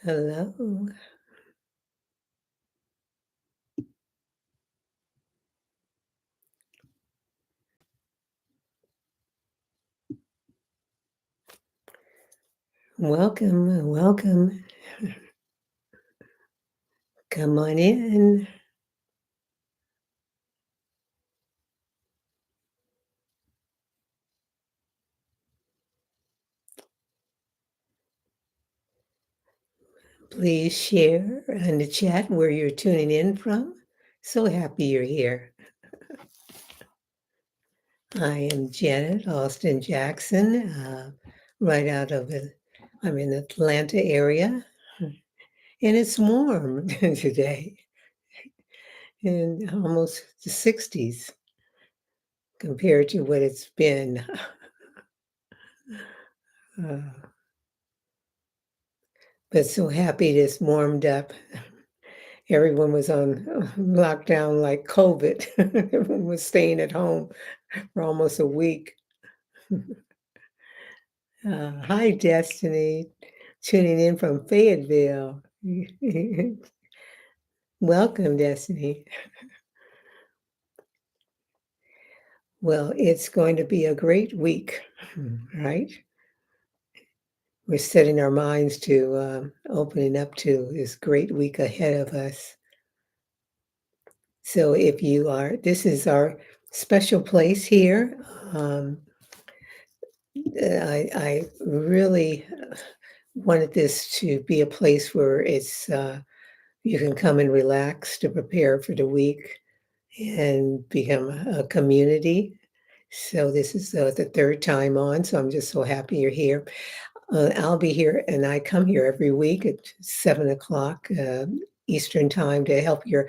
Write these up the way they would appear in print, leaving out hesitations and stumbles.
Hello. Welcome, welcome. Come on in. Please share in the chat where you're tuning in from. So happy you're here. I am Janet Austin Jackson, right out of I'm in the Atlanta area, and it's warm today, and almost the 60s compared to what it's been. Uh, but so happy this warmed up. Everyone was on lockdown like COVID. Everyone was staying at home for almost a week. Hi, Destiny, tuning in from Fayetteville. Welcome, Destiny. Well, it's going to be a great week, right? We're setting our minds to opening up to this great week ahead of us. So, if you are, this is our special place here. Um, I really wanted this to be a place where you can come and relax to prepare for the week and become a community. So this is the third time on, so I'm just so happy you're here. I'll be here, and I come here every week at 7 o'clock Eastern time to help your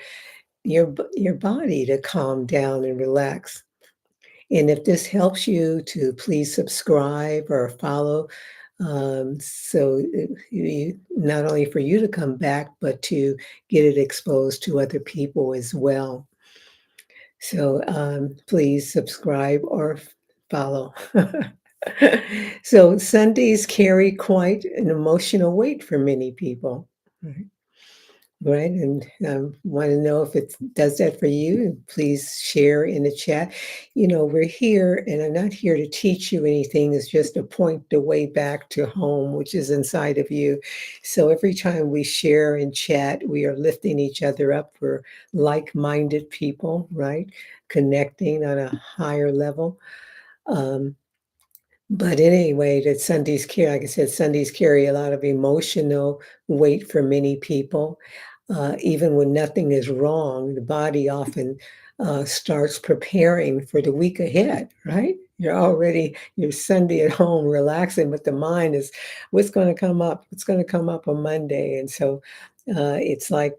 body to calm down and relax. And if this helps you to please subscribe or follow, so not only for you to come back, but to get it exposed to other people as well. So please subscribe or follow. So Sundays carry quite an emotional weight for many people. Right. Right, and want to know if it does that for you. Please share in the chat. We're here, and I'm not here to teach you anything. It's just to point the way back to home, which is inside of you. So every time we share and chat, we are lifting each other up. We're like-minded people, right? Connecting on a higher level. Um, but anyway, that Sundays carry, like I said, Sundays carry a lot of emotional weight for many people. Even when nothing is wrong, the body often starts preparing for the week ahead, right? You're Sunday at home relaxing, but the mind is, what's going to come up? What's going to come up on Monday? And so it's like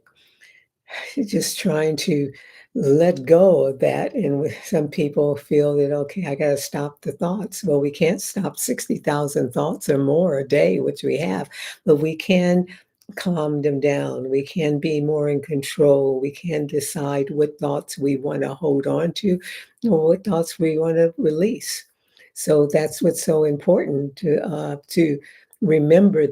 just trying to let go of that. And some people feel that, okay, I got to stop the thoughts. Well, we can't stop 60,000 thoughts or more a day, which we have, but we can calm them down. We can be more in control. We can decide what thoughts we want to hold on to or what thoughts we want to release. So that's what's so important to remember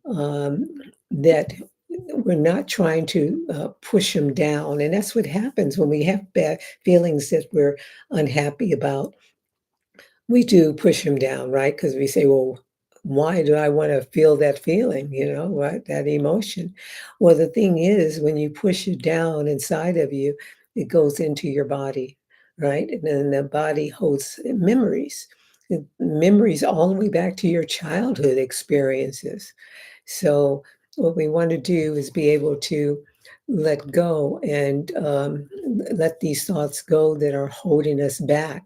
um, that we're not trying to push them down. And that's what happens when we have bad feelings that we're unhappy about. We do push them down, right? Because we say, well, why do I want to feel that feeling, what that emotion? Well, the thing is, when you push it down inside of you, it goes into your body, right? And then the body holds memories, memories all the way back to your childhood experiences. So, what we want to do is be able to let go and let these thoughts go that are holding us back.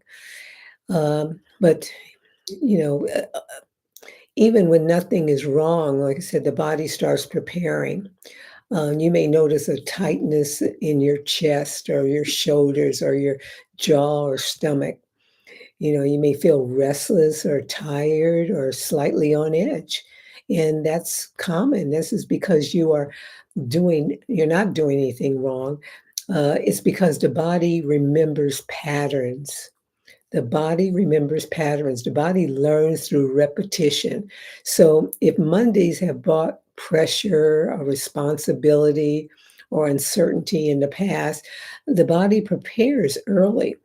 But, you know, uh, even when nothing is wrong, like I said, the body starts preparing. You may notice a tightness in your chest or your shoulders or your jaw or stomach. You may feel restless or tired or slightly on edge. And that's common. This is because you're not doing anything wrong. It's because the body remembers patterns. The body remembers patterns. The body learns through repetition. So if Mondays have pressure or responsibility or uncertainty in the past, the body prepares early.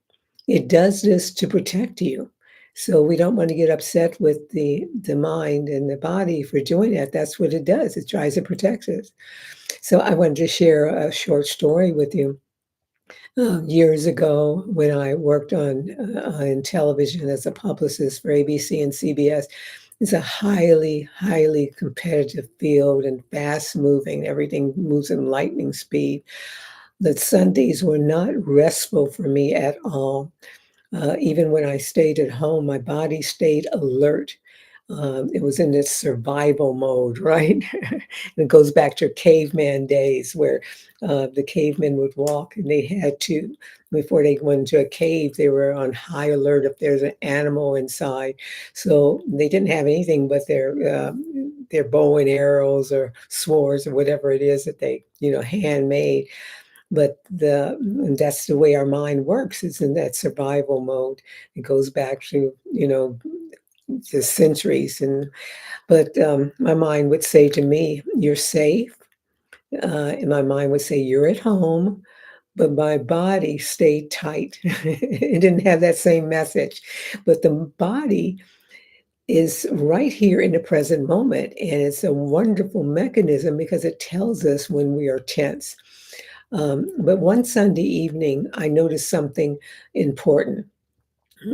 It does this to protect you. So we don't want to get upset with the mind and the body for doing that. That's what it does. It tries to protect us. So I wanted to share a short story with you. Years ago, when I worked on television as a publicist for ABC and CBS, it's a highly, highly competitive field and fast moving. Everything moves in lightning speed. The Sundays were not restful for me at all. Even when I stayed at home, my body stayed alert. It was in this survival mode, right? And it goes back to caveman days where the cavemen would walk and they had to, before they went into a cave, they were on high alert if there's an animal inside. So they didn't have anything but their bow and arrows or swords or whatever it is that they, handmade. But that's the way our mind works. It's in that survival mode. It goes back to, the centuries. But my mind would say to me, "You're safe." And my mind would say, "You're at home." But my body stayed tight. It didn't have that same message. But the body is right here in the present moment. And it's a wonderful mechanism because it tells us when we are tense. But one Sunday evening, I noticed something important.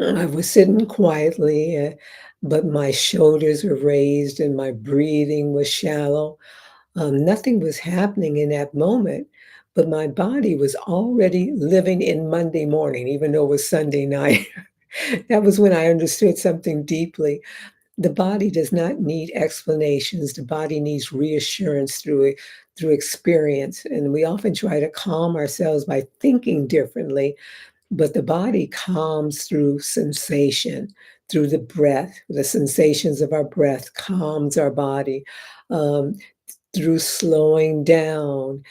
I was sitting quietly, but my shoulders were raised and my breathing was shallow. Nothing was happening in that moment, but my body was already living in Monday morning, even though it was Sunday night. That was when I understood something deeply. The body does not need explanations. The body needs reassurance through experience. And we often try to calm ourselves by thinking differently, but the body calms through sensation, through the breath. The sensations of our breath calms our body. Um, Through slowing down,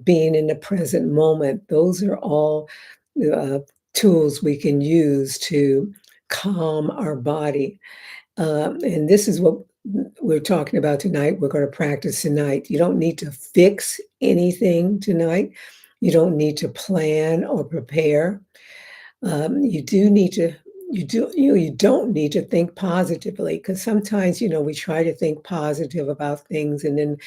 being in the present moment. Those are all uh, tools we can use to calm our body. And this is what we're talking about tonight. We're going to practice tonight. You don't need to fix anything tonight. You don't need to plan or prepare. You do need to. You don't need to think positively because sometimes we try to think positive about things and then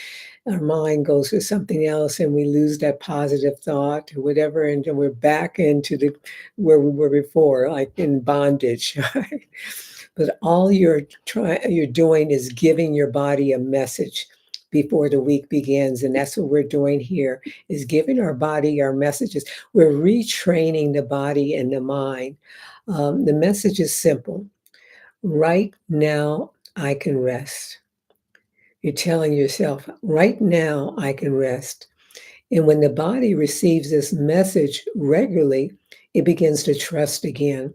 our mind goes to something else and we lose that positive thought or whatever, and then we're back into the where we were before, like in bondage. Right? But all you're doing is giving your body a message before the week begins. And that's what we're doing here, is giving our body our messages. We're retraining the body and the mind. The message is simple. Right now, I can rest. You're telling yourself, right now, I can rest. And when the body receives this message regularly, it begins to trust again.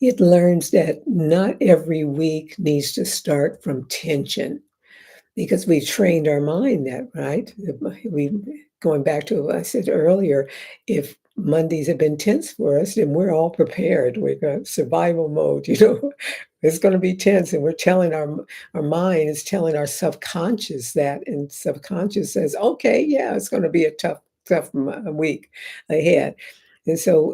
It learns that not every week needs to start from tension because we've trained our mind that, right? We going back to what I said earlier, if Mondays have been tense for us, then we're all prepared. We're got survival mode, It's going to be tense, and we're telling our mind is telling our subconscious that, and subconscious says, "Okay, yeah, it's going to be a tough week ahead." And so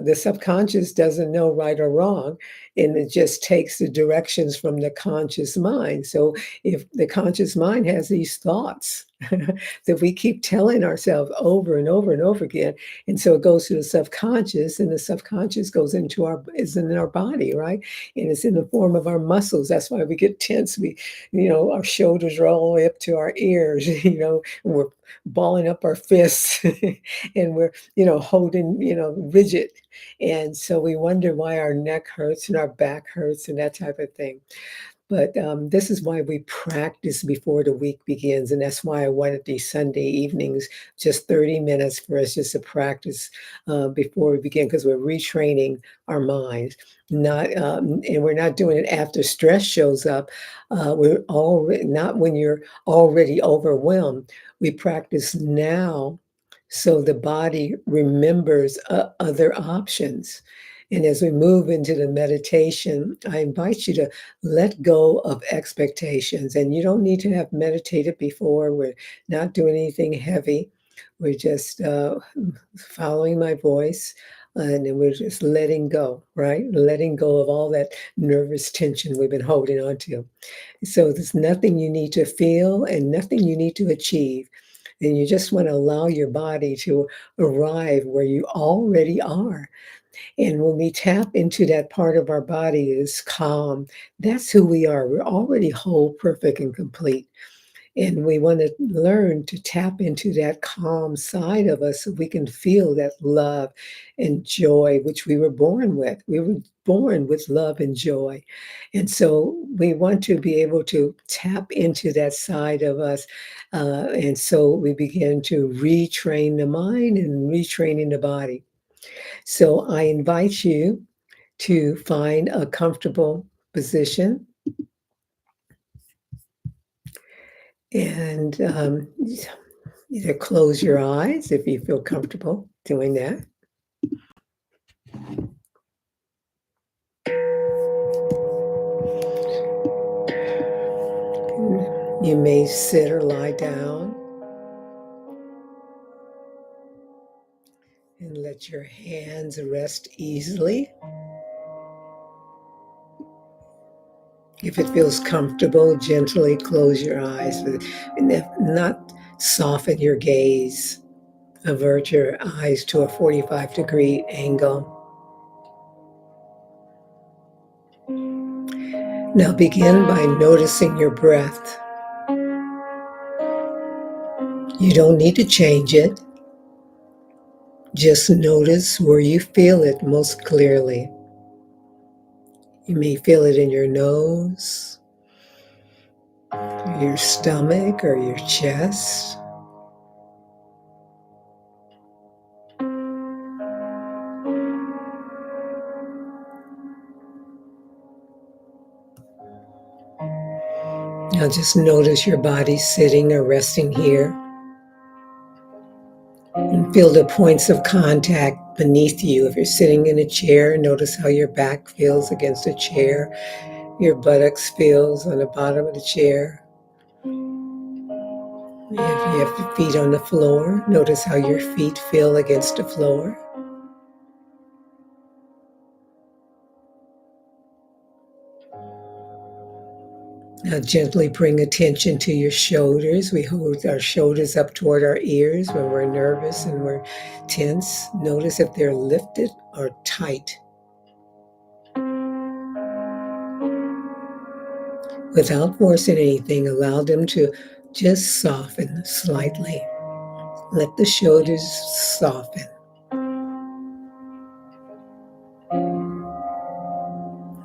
the subconscious doesn't know right or wrong, and it just takes the directions from the conscious mind. So if the conscious mind has these thoughts that we keep telling ourselves over and over and over again, and so it goes to the subconscious, and the subconscious goes into is in our body, right? And it's in the form of our muscles. That's why we get tense. Our shoulders are all the way up to our ears, and we're balling up our fists and we're, holding, rigid. And so we wonder why our neck hurts and our back hurts and that type of thing. But this is why we practice before the week begins. And that's why I wanted these Sunday evenings, just 30 minutes for us just to practice before we begin, because we're retraining our minds. And we're not doing it after stress shows up. We're already not when you're already overwhelmed. We practice now so the body remembers other options. And as we move into the meditation, I invite you to let go of expectations. And you don't need to have meditated before. We're not doing anything heavy. We're just following my voice. And then we're just letting go, right? Letting go of all that nervous tension we've been holding on to. So there's nothing you need to feel and nothing you need to achieve. And you just want to allow your body to arrive where you already are. And when we tap into that part of our body is calm, that's who we are. We're already whole, perfect, and complete. And we want to learn to tap into that calm side of us so we can feel that love and joy, which we were born with. We were born with love and joy. And so we want to be able to tap into that side of us. And so we begin to retrain the mind and retraining the body. So I invite you to find a comfortable position and either close your eyes if you feel comfortable doing that. You may sit or lie down and let your hands rest easily. If it feels comfortable, gently close your eyes, and if not, soften your gaze. Avert your eyes to a 45-degree angle. Now begin by noticing your breath. You don't need to change it. Just notice where you feel it most clearly. You may feel it in your nose, your stomach, or your chest. Now just notice your body sitting or resting here. And feel the points of contact beneath you. If you're sitting in a chair, notice how your back feels against a chair. Your buttocks feels on the bottom of the chair. If you have your feet on the floor, notice how your feet feel against the floor. Now gently bring attention to your shoulders. We hold our shoulders up toward our ears when we're nervous and we're tense. Notice if they're lifted or tight. Without forcing anything, allow them to just soften slightly. Let the shoulders soften.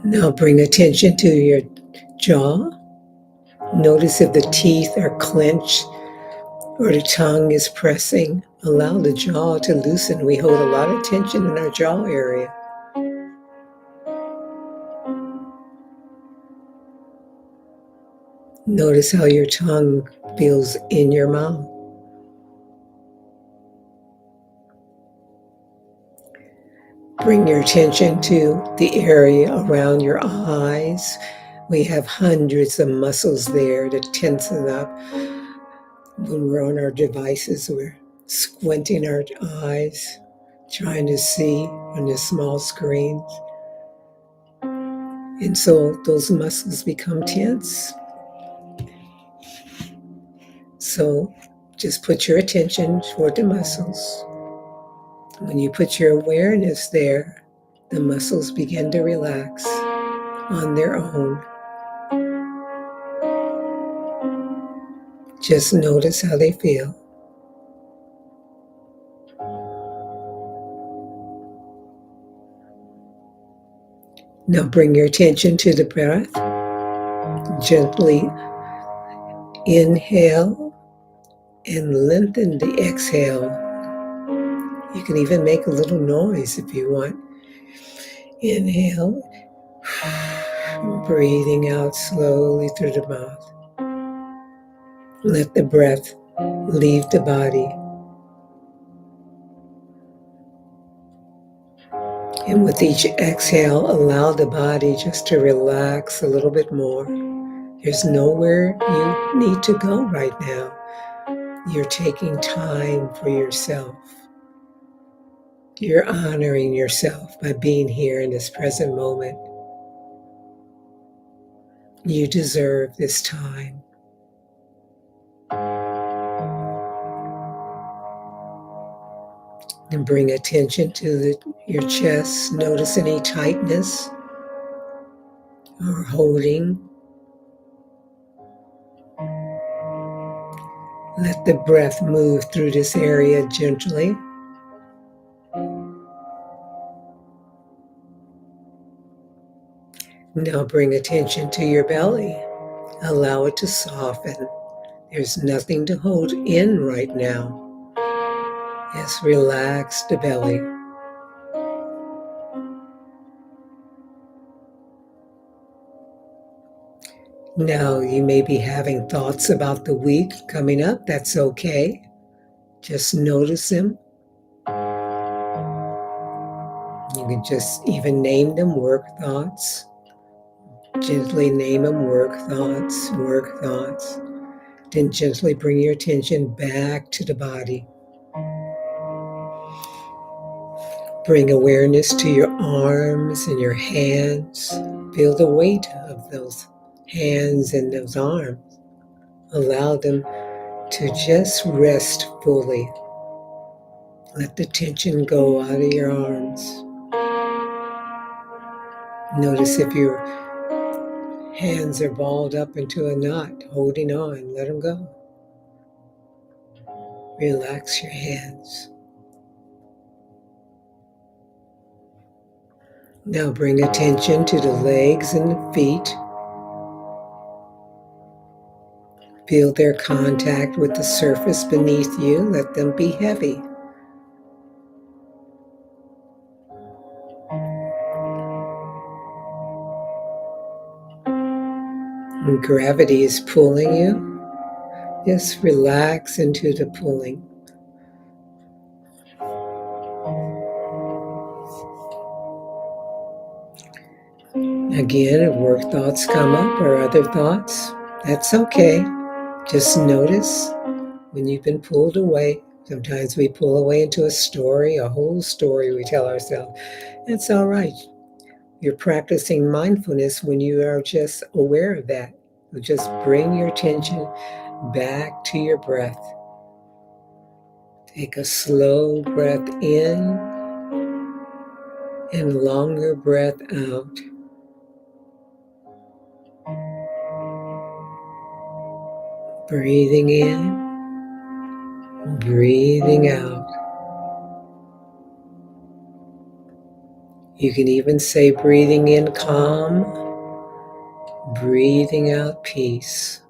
Now bring attention to your jaw. Notice if the teeth are clenched or the tongue is pressing. Allow the jaw to loosen. We hold a lot of tension in our jaw area. Notice how your tongue feels in your mouth. Bring your attention to the area around your eyes. We have hundreds of muscles there that tensen up. When we're on our devices, we're squinting our eyes, trying to see on the small screens. And so those muscles become tense. So just put your attention toward the muscles. When you put your awareness there, the muscles begin to relax on their own. Just notice how they feel. Now bring your attention to the breath. Gently inhale and lengthen the exhale. You can even make a little noise if you want. Inhale, breathing out slowly through the mouth. Let the breath leave the body. And with each exhale, allow the body just to relax a little bit more. There's nowhere you need to go right now. You're taking time for yourself. You're honoring yourself by being here in this present moment. You deserve this time. And bring attention to your chest. Notice any tightness or holding. Let the breath move through this area gently. Now bring attention to your belly. Allow it to soften. There's nothing to hold in right now. Just relax the belly. Now you may be having thoughts about the week coming up. That's okay. Just notice them. You can just even name them work thoughts. Gently name them work thoughts, work thoughts. Then gently bring your attention back to the body. Bring awareness to your arms and your hands. Feel the weight of those hands and those arms. Allow them to just rest fully. Let the tension go out of your arms. Notice if your hands are balled up into a knot, holding on, let them go. Relax your hands. Now bring attention to the legs and the feet. Feel their contact with the surface beneath you. Let them be heavy. When gravity is pulling you, just relax into the pulling. Again, if work thoughts come up or other thoughts, that's okay. Just notice when you've been pulled away. Sometimes we pull away into a story, a whole story we tell ourselves. That's all right. You're practicing mindfulness when you are just aware of that. You just bring your attention back to your breath. Take a slow breath in and longer breath out. Breathing in, breathing out. You can even say breathing in calm, breathing out peace.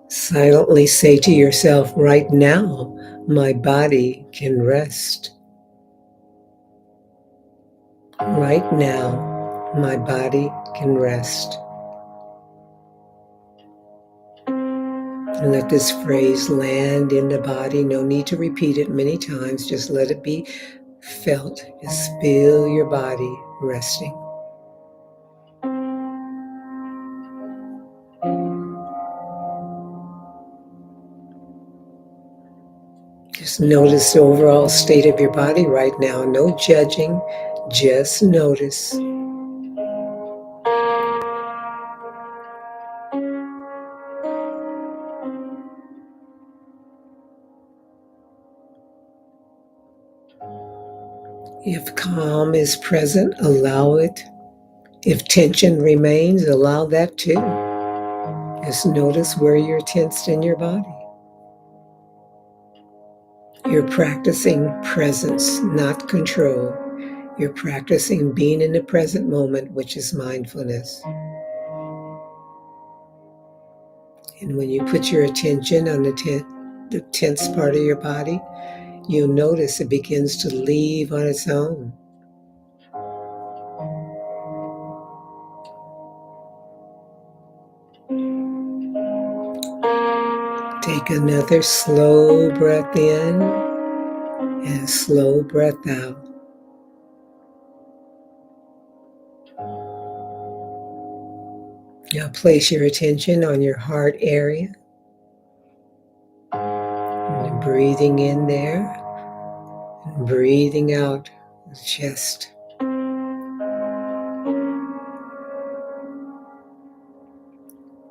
Silently say to yourself, right now, my body can rest. Right now, my body can rest. And let this phrase land in the body. No need to repeat it many times. Just let it be felt. Just feel your body resting. Just notice the overall state of your body right now. No judging, just notice. If calm is present, allow it. If tension remains, allow that too. Just notice where you're tensed in your body. You're practicing presence, not control. You're practicing being in the present moment, which is mindfulness. And when you put your attention on the tense part of your body, you'll notice it begins to leave on its own. Take another slow breath in and a slow breath out. Now place your attention on your heart area. And breathing in there and breathing out the chest.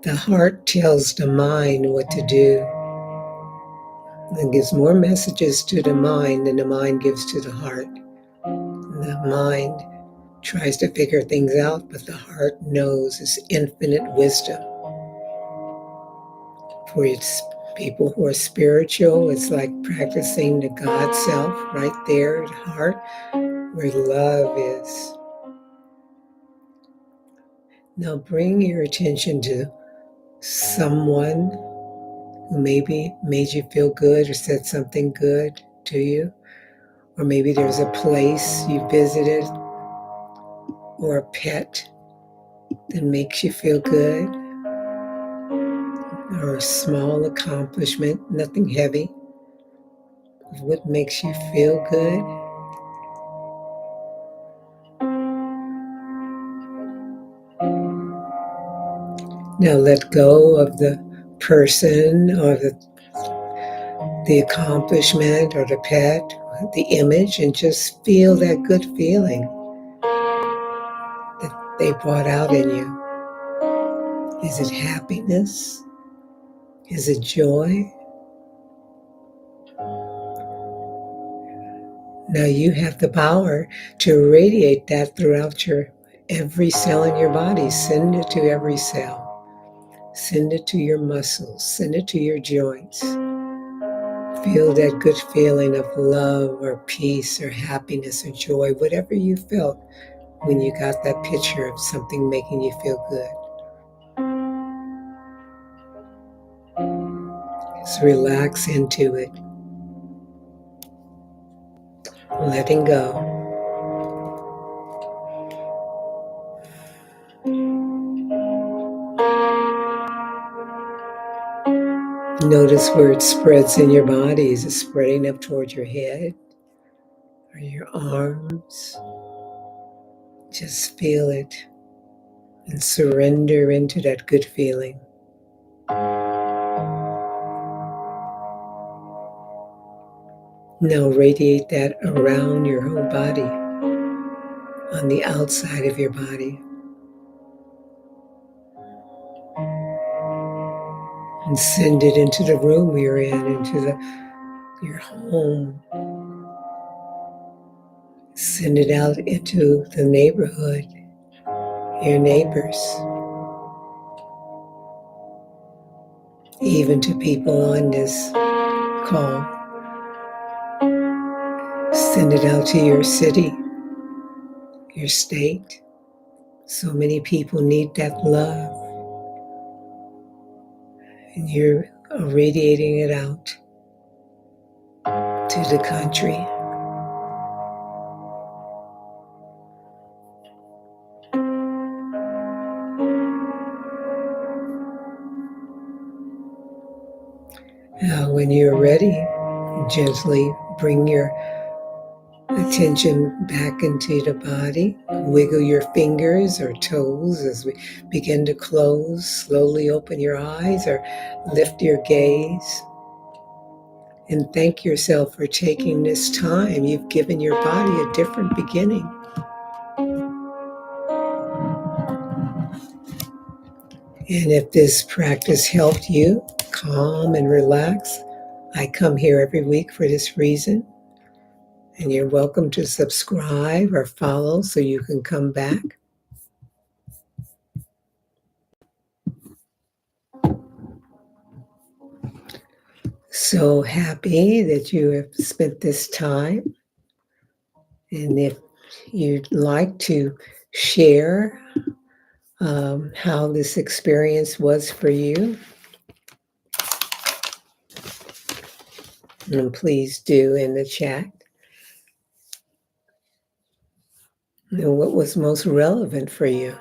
The heart tells the mind what to do. It gives more messages to the mind than the mind gives to the heart. The mind tries to figure things out, but the heart knows its infinite wisdom. For its people who are spiritual, it's like practicing the God self right there at the heart where love is. Now bring your attention to someone who maybe made you feel good or said something good to you. Or maybe there's a place you visited or a pet that makes you feel good, or a small accomplishment, nothing heavy, what makes you feel good. Now let go of the person or the accomplishment or the pet, the image, and just feel that good feeling that they brought out in you. Is it happiness? Is it joy? Now you have the power to radiate that throughout every cell in your body. Send it to every cell. Send it to your muscles. Send it to your joints. Feel that good feeling of love or peace or happiness or joy, whatever you felt when you got that picture of something making you feel good. Just relax into it. Letting go. Notice where it spreads in your body. Is it spreading up towards your head or your arms? Just feel it and surrender into that good feeling. Now radiate that around your whole body, on the outside of your body. And send it into the room you're in, into your home. Send it out into the neighborhood, your neighbors, even to people on this call. Send it out to your city, your state. So many people need that love, and you're radiating it out to the country. Now, when you're ready, gently bring your attention back into the body. Wiggle your fingers or toes as we begin to close. Slowly open your eyes or lift your gaze. And thank yourself for taking this time. You've given your body a different beginning. And if this practice helped you calm and relax, I come here every week for this reason. And you're welcome to subscribe or follow so you can come back. So happy that you have spent this time. And if you'd like to share how this experience was for you, and please do in the chat. And what was most relevant for you?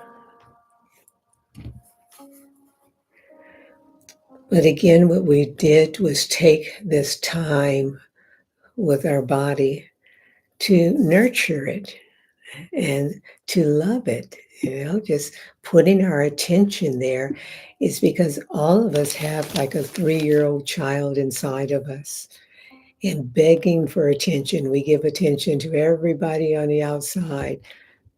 But again, what we did was take this time with our body to nurture it and to love it. Just putting our attention there is because all of us have like a 3-year-old child inside of us and begging for attention. We give attention to everybody on the outside,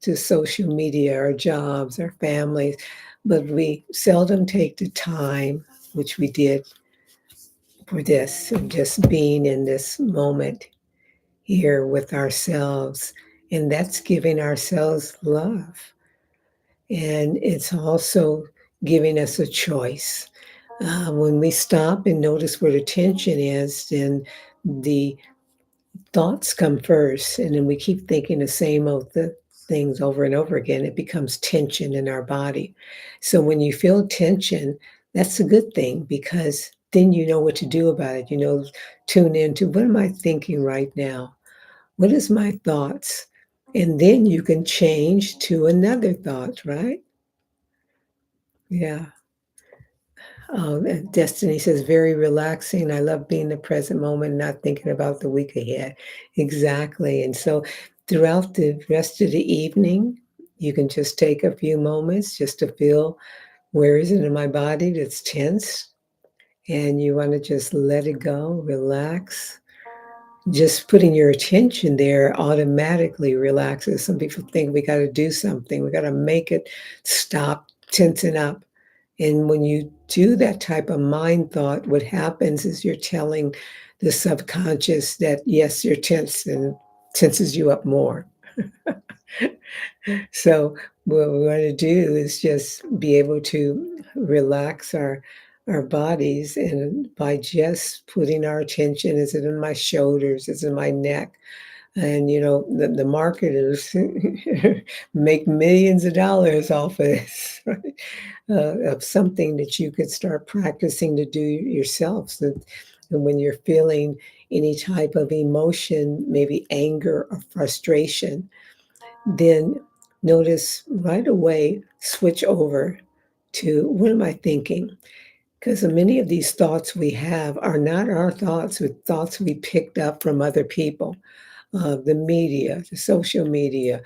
to social media, our jobs, our families, but we seldom take the time, which we did for this, and just being in this moment here with ourselves. And that's giving ourselves love. And it's also giving us a choice. When we stop and notice where the tension is, then the thoughts come first, and then we keep thinking the same old things over and over again. It becomes tension in our body. So when you feel tension, that's a good thing because then you know what to do about it. Tune into what am I thinking right now? What is my thoughts? And then you can change to another thought, right? Yeah. Destiny says, very relaxing. I love being in the present moment, not thinking about the week ahead. Exactly. And so throughout the rest of the evening, you can just take a few moments just to feel where is it in my body that's tense. And you want to just let it go, relax. Just putting your attention there automatically relaxes. Some people think we got to do something, we got to make it stop tensing up. And when you do that type of mind thought, what happens is you're telling the subconscious that, yes, you're tense and tenses you up more. So what we want to do is just be able to relax our bodies and by just putting our attention, is it in my shoulders, is it in my neck? And the marketers make millions of dollars off of this, right? Of something that you could start practicing to do yourself. So that when you're feeling any type of emotion, maybe anger or frustration, then notice right away, switch over to what am I thinking? Because many of these thoughts we have are not our thoughts, but thoughts we picked up from other people, the media, the social media,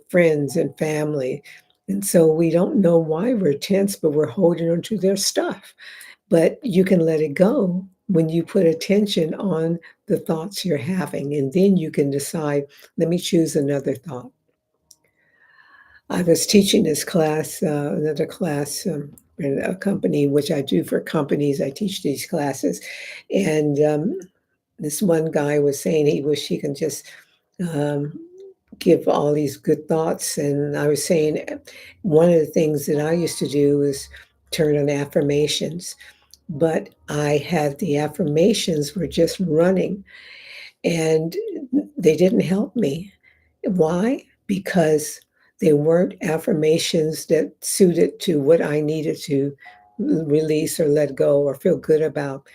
friends and family. And so we don't know why we're tense, but we're holding on to their stuff. But you can let it go when you put attention on the thoughts you're having. And then you can decide, let me choose another thought. I was teaching this class, another class in a company, which I do for companies. I teach these classes. And this one guy was saying he wish he can just um, give all these good thoughts. And I was saying one of the things that I used to do was turn on affirmations, but I had the affirmations were just running and they didn't help me. Why? Because they weren't affirmations that suited to what I needed to release or let go or feel good about.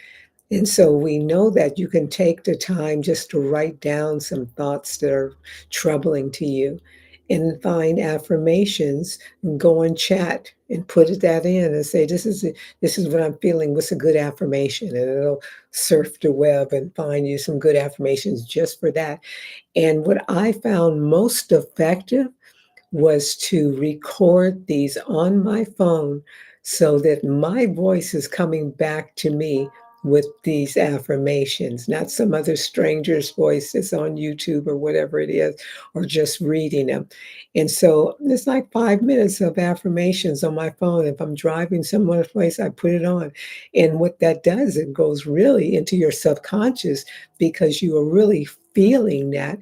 And so we know that you can take the time just to write down some thoughts that are troubling to you and find affirmations and go and chat and put that in and say, this is what I'm feeling. What's a good affirmation? And it'll surf the web and find you some good affirmations just for that. And what I found most effective was to record these on my phone so that my voice is coming back to me with these affirmations, not some other stranger's voice that's on YouTube or whatever it is, or just reading them. And so it's like 5 minutes of affirmations on my phone. If I'm driving somewhere place, I put it on. And what that does, it goes really into your subconscious because you are really feeling that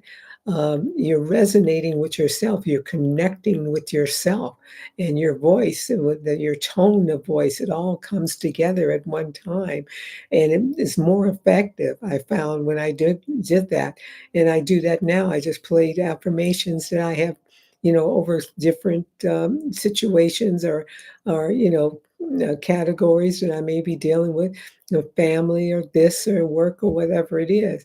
you're resonating with yourself, you're connecting with yourself and your voice, and with your tone of voice, it all comes together at one time. And it is more effective, I found, when I did that. And I do that now. I just played affirmations that I have, over different situations or categories that I may be dealing with, family or this or work or whatever it is.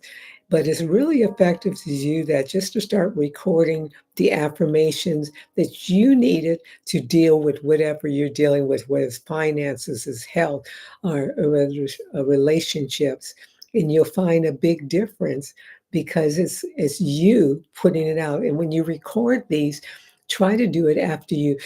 But it's really effective to do that, just to start recording the affirmations that you needed to deal with whatever you're dealing with, whether it's finances, it's health, or whether it's, relationships. And you'll find a big difference because it's you putting it out. And when you record these, try to do it after you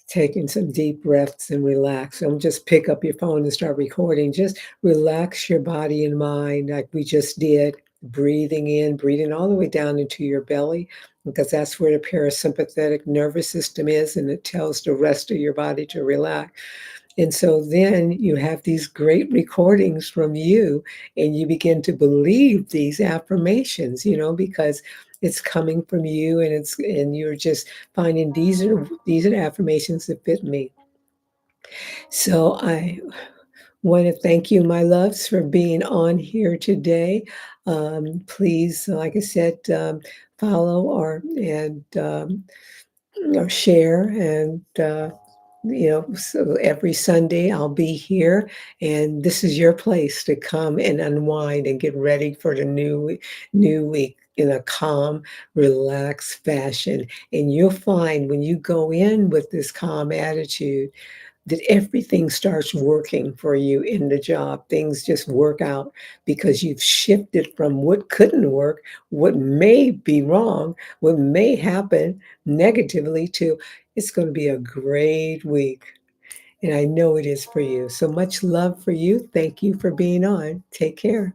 taking some deep breaths and relax. Don't just pick up your phone and start recording. Just relax your body and mind like we just did, breathing in, breathing all the way down into your belly, because that's where the parasympathetic nervous system is, and it tells the rest of your body to relax. And so then you have these great recordings from you, and you begin to believe these affirmations, because it's coming from you, and you're just finding these are the affirmations that fit me. So I want to thank you, my loves, for being on here today. Please, like I said, follow or share, and so every Sunday I'll be here, and this is your place to come and unwind and get ready for the new week in a calm, relaxed fashion. And you'll find when you go in with this calm attitude that everything starts working for you in the job. Things just work out because you've shifted from what couldn't work, what may be wrong, what may happen negatively, to it's going to be a great week. And I know it is for you. So much love for you. Thank you for being on. Take care.